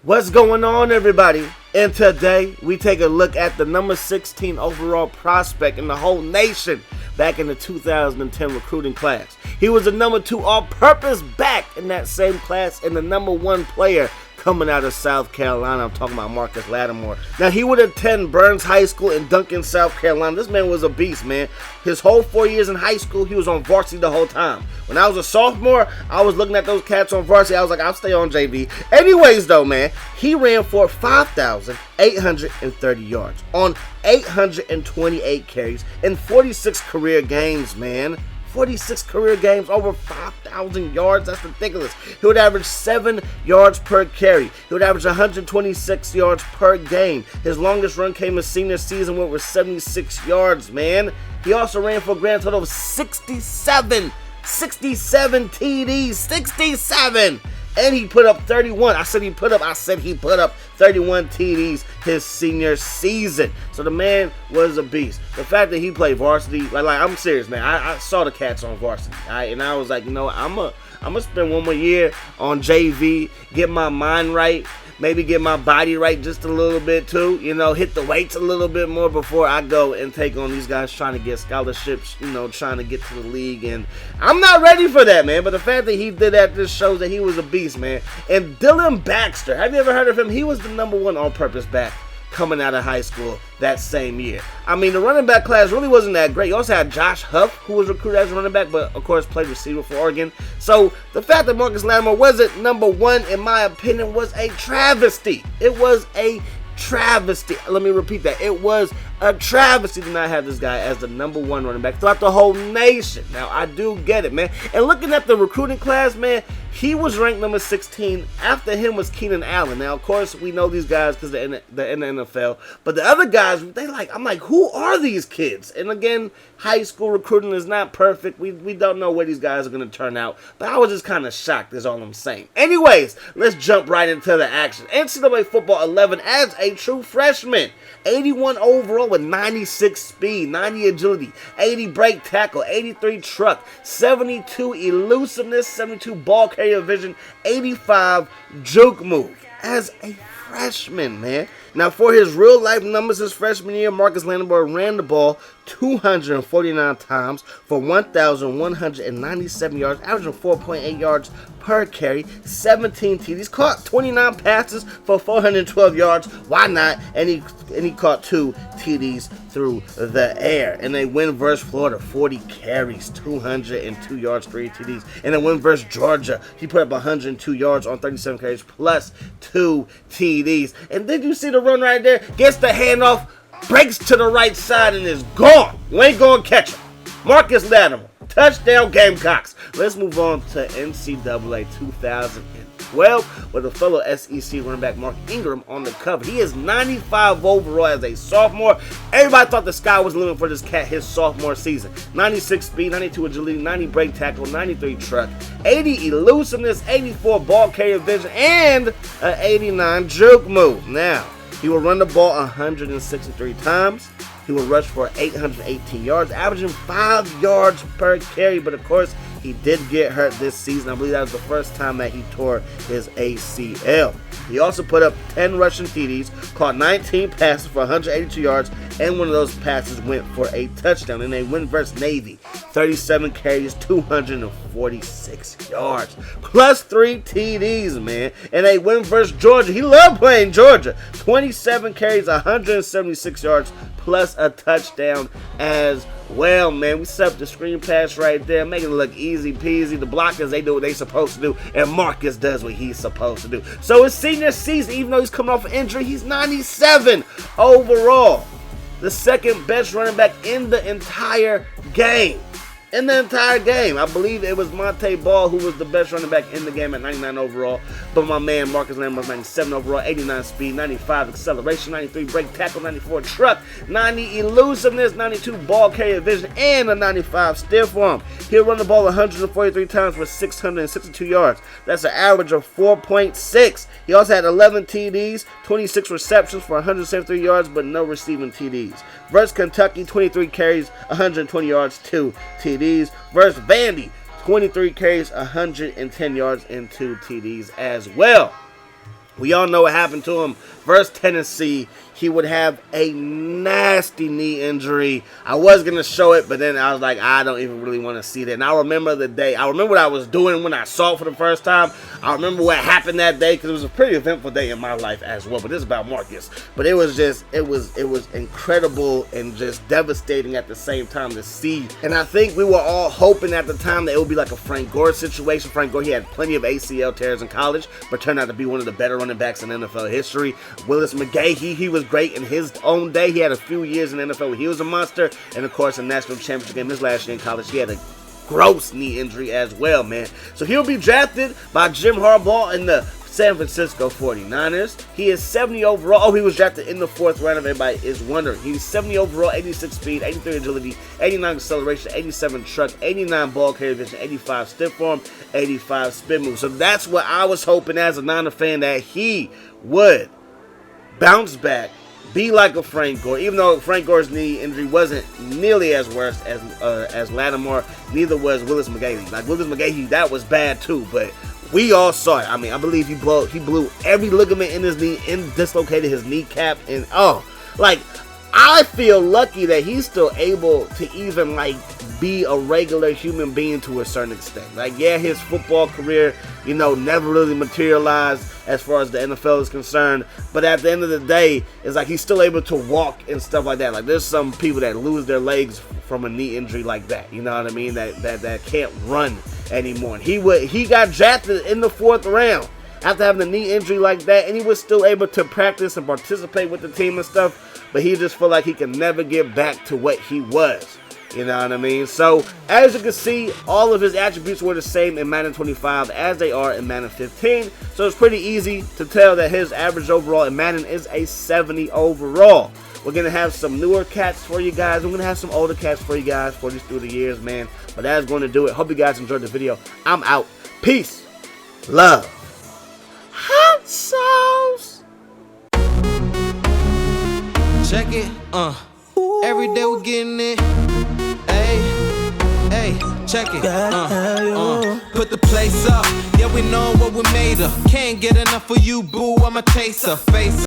What's going on, everybody? And today we take a look at the number 16 overall prospect in the whole nation back in the 2010 recruiting class. He was the number 2 all-purpose back in that same class and the number 1 player coming out of South Carolina. I'm talking about Marcus Lattimore. Now, he would attend Burns High School in Duncan, South Carolina. This man was a beast, man. His whole 4 years in high school, he was on varsity the whole time. When I was a sophomore, I was looking at those cats on varsity. I was like, I'll stay on JV. Anyways, though, man, he ran for 5,830 yards on 828 carries in 46 career games, man. 46 career games, over 5,000 yards. That's ridiculous. He would average 7 yards per carry. He would average 126 yards per game. His longest run came his senior season with over 76 yards, man. He also ran for a grand total of 67 TDs. 67! And he put up 31. I said he put up 31 TDs his senior season. So the man was a beast. The fact that he played varsity, like I'm serious, man. I saw the cats on varsity, and I was like, you know, I'm gonna spend one more year on JV, get my mind right, maybe get my body right just a little bit too, you know, hit the weights a little bit more before I go and take on these guys trying to get scholarships, you know, trying to get to the league. And I'm not ready for that, man. But the fact that he did that just shows that he was a beast, man. And Dylan Baxter, have you ever heard of him? He was the number 1 all-purpose back coming out of high school that same year. I mean, the running back class really wasn't that great. You also had Josh Huff, who was recruited as a running back, but of course played receiver for Oregon. So the fact that Marcus Lattimore wasn't number 1, in my opinion, was a travesty. It was a travesty. Let me repeat that. It was a travesty to not have this guy as the number 1 running back throughout the whole nation. Now, I do get it, man. And looking at the recruiting class, man, he was ranked number 16. After him was Keenan Allen. Now, of course, we know these guys because they're in the NFL. But the other guys, I'm like, who are these kids? And again, high school recruiting is not perfect. We don't know where these guys are going to turn out. But I was just kind of shocked, is all I'm saying. Anyways, let's jump right into the action. NCAA Football 11 as a true freshman. 81 overall with 96 speed, 90 agility, 80 break tackle, 83 truck, 72 elusiveness, 72 ball carrier vision, 85 juke move. As a freshman, man. Now, for his real life numbers his freshman year, Marcus Lattimore ran the ball 249 times for 1,197 yards, averaging 4.8 yards per carry, 17 TDs, caught 29 passes for 412 yards. Why not? And he caught 2 TDs through the air. And they win versus Florida, 40 carries, 202 yards, 3 TDs. And then win versus Georgia, he put up 102 yards on 37 carries plus 2 TDs. And did you see the run right there? Gets the handoff, breaks to the right side, and is gone. You ain't gonna catch him. Marcus Lattimore, touchdown Gamecocks. Let's move on to NCAA 2012 with a fellow SEC running back Mark Ingram on the cover. He is 95 overall as a sophomore. Everybody thought the sky was the limit for this cat his sophomore season. 96 speed, 92 agility, 90 break tackle, 93 truck, 80 elusiveness, 84 ball carrier vision, and an 89 juke move. Now, he will run the ball 163 times. He will rush for 818 yards, averaging 5 yards per carry. But of course, he did get hurt this season. I believe that was the first time that he tore his ACL. He also put up 10 rushing TDs, caught 19 passes for 182 yards, and one of those passes went for a touchdown. And they win versus Navy, 37 carries, 246 yards, plus 3 TDs, man. And they win versus Georgia. He loved playing Georgia, 27 carries, 176 yards, plus a touchdown as well, man. We set up the screen pass right there, making it look easy peasy. The blockers, they do what they're supposed to do, and Marcus does what he's supposed to do. So his senior season, even though he's coming off an injury, he's 97 overall. The second best running back in the entire game. I believe it was Monte Ball who was the best running back in the game at 99 overall. But my man Marcus Lattimore was 97 overall, 89 speed, 95 acceleration, 93 break tackle, 94 truck, 90 elusiveness, 92 ball carrier vision, and a 95 stiff arm. He'll run the ball 143 times for 662 yards. That's an average of 4.6. He also had 11 TDs, 26 receptions for 173 yards, but no receiving TDs. Versus Kentucky, 23 carries, 120 yards, 2 TDs. Versus Vandy, 23 carries, 110 yards, and 2 TDs as well. We all know what happened to him versus Tennessee. He would have a nasty knee injury. I was going to show it, but then I was like, I don't even really want to see that. And I remember the day. I remember what I was doing when I saw it for the first time. I remember what happened that day because it was a pretty eventful day in my life as well. But this is about Marcus. But it was just, it was incredible and just devastating at the same time to see. And I think we were all hoping at the time that it would be like a Frank Gore situation. Frank Gore, he had plenty of ACL tears in college, but turned out to be one of the better running backs in NFL history. Willis McGahee, he was great in his own day. He had a few years in the NFL where he was a monster. And of course, in the national championship game his last year in college, he had a gross knee injury as well, man. So he'll be drafted by Jim Harbaugh in the San Francisco 49ers. He is 70 overall. Oh, he was drafted in the 4th round if everybody is wondering. He's 70 overall, 86 speed, 83 agility, 89 acceleration, 87 truck, 89 ball carrier vision, 85 stiff arm, 85 spin move. So that's what I was hoping as a Niner fan, that he would bounce back, be like a Frank Gore. Even though Frank Gore's knee injury wasn't nearly as worse as Lattimore, neither was Willis McGahee. Like Willis McGahee, that was bad too, but we all saw it. I mean, I believe he blew every ligament in his knee and dislocated his kneecap. And I feel lucky that he's still able to even be a regular human being to a certain extent. Yeah, his football career, never really materialized as far as the NFL is concerned. But at the end of the day, it's like he's still able to walk and stuff like that. There's some people that lose their legs from a knee injury like that. You know what I mean? That can't run anymore. And he got drafted in the 4th round after having a knee injury like that, and he was still able to practice and participate with the team and stuff. But he just felt like he can never get back to what he was. You know what I mean? So, as you can see, all of his attributes were the same in Madden 25 as they are in Madden 15. So, it's pretty easy to tell that his average overall in Madden is a 70 overall. We're going to have some newer cats for you guys. We're going to have some older cats for you guys for these through the years, man. But that's going to do it. Hope you guys enjoyed the video. I'm out. Peace. Love. Hot sauce. Check it, every day we're getting it. Hey, check it, put the place up. Yeah, we know what we made of. Can't get enough of you, boo. I'm a chaser, face